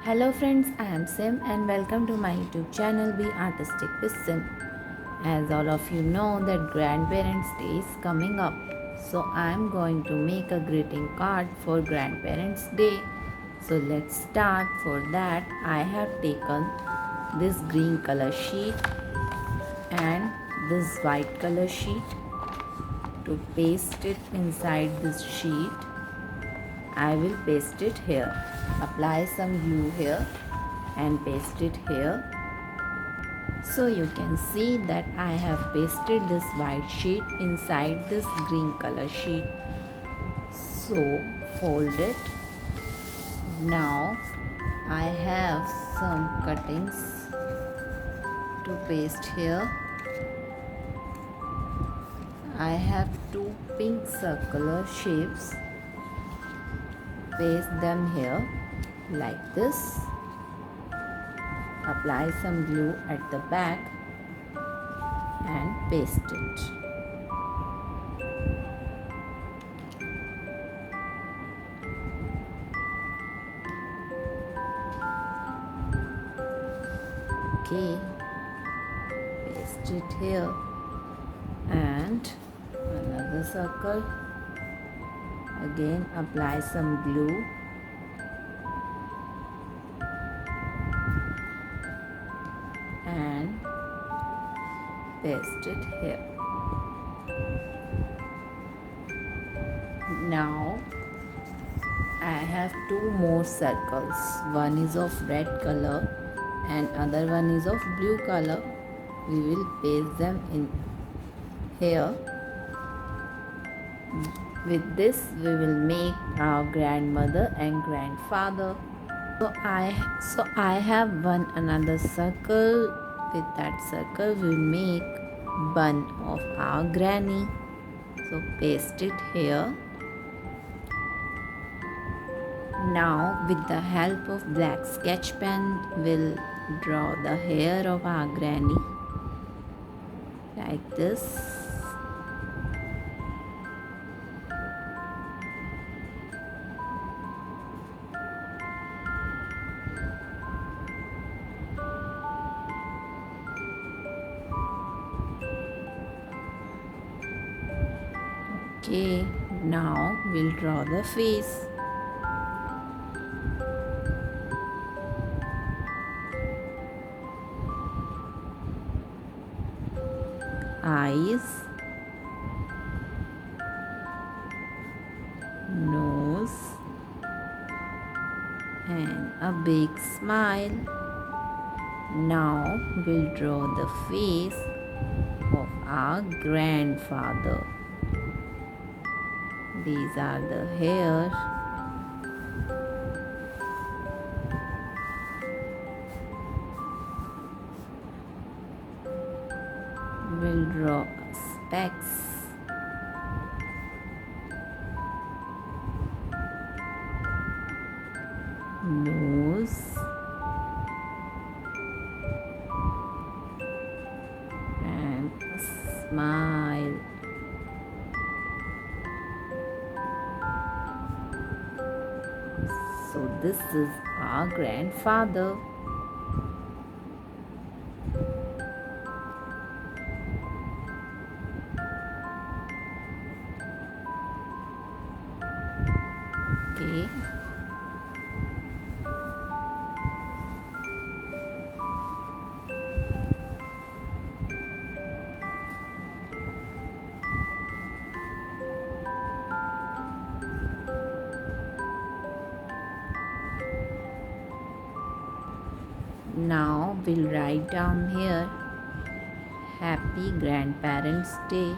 Hello friends, I am Sim and welcome to my YouTube channel Be Artistic with Sim. As all of you know that Grandparents Day is coming up. So I am going to make a greeting card for Grandparents Day. So let's start. For that I have taken this green color sheet and this white color sheet. To paste it inside this sheet, I will paste it here. Apply some glue here and paste it here. So you can see that I have pasted this white sheet inside this green color sheet. So fold it. Now I have some cuttings to paste here. I have two pink circular shapes. Paste them here like this. Apply some glue at the back and paste it. Okay, paste it here and another circle. Again apply some glue and paste it here. Now I have two more circles. One is of red color and other one is of blue color. We will paste them in here. With this we will make our grandmother and grandfather. So I have one another circle. With that circle we make bun of our granny. So paste it here. Now with the help of black sketch pen we'll draw the hair of our granny like this. Okay, now we'll draw the face. Eyes, nose, and a big smile. Now we'll draw the face of our grandfather. These are the hair. We'll draw specs. Nose and a smile. So this is our grandfather. Okay. Now we'll write down here Happy Grandparents' Day.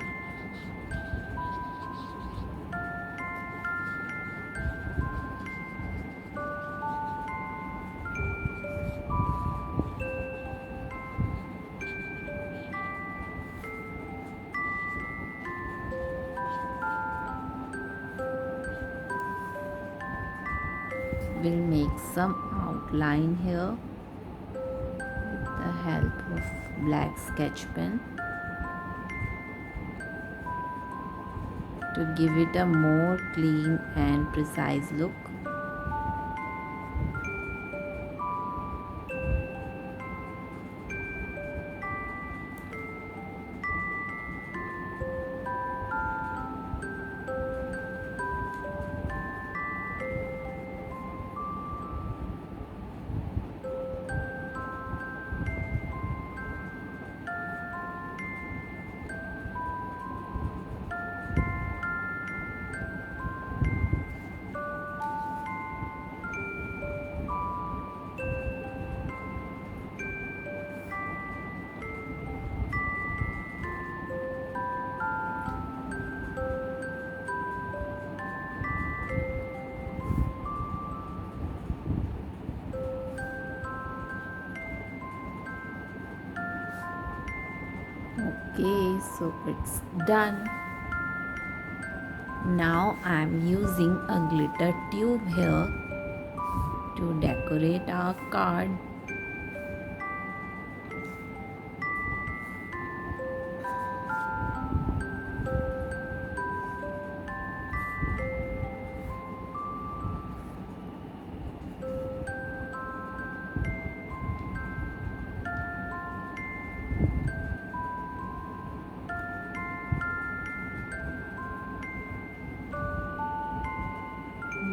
We'll make some outline here with the help of black sketch pen to give it a more clean and precise look. Okay, so it's done. Now I'm using a glitter tube here to decorate our card.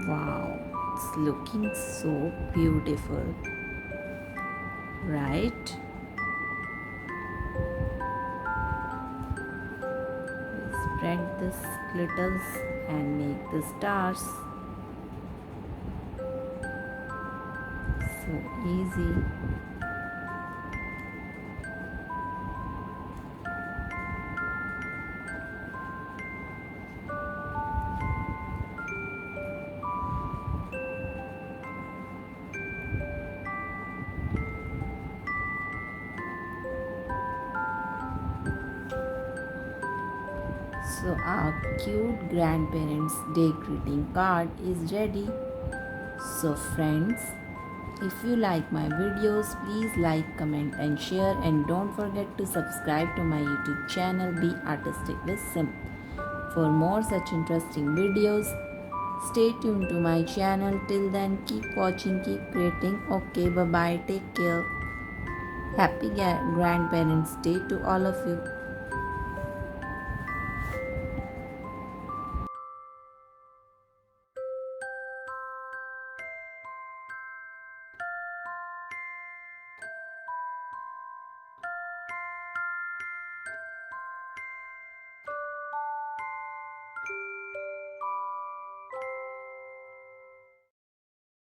Wow, it's looking so beautiful, right? We spread this glitters and make the stars. So easy. So our cute grandparents day greeting card is ready. So friends, if you like my videos, please like, comment and share, and don't forget to subscribe to my YouTube channel Be Artistic with Sim. For more such interesting videos, stay tuned to my channel. Till then, keep watching, keep creating. Okay, bye bye, take care. Happy Grandparents Day to all of you.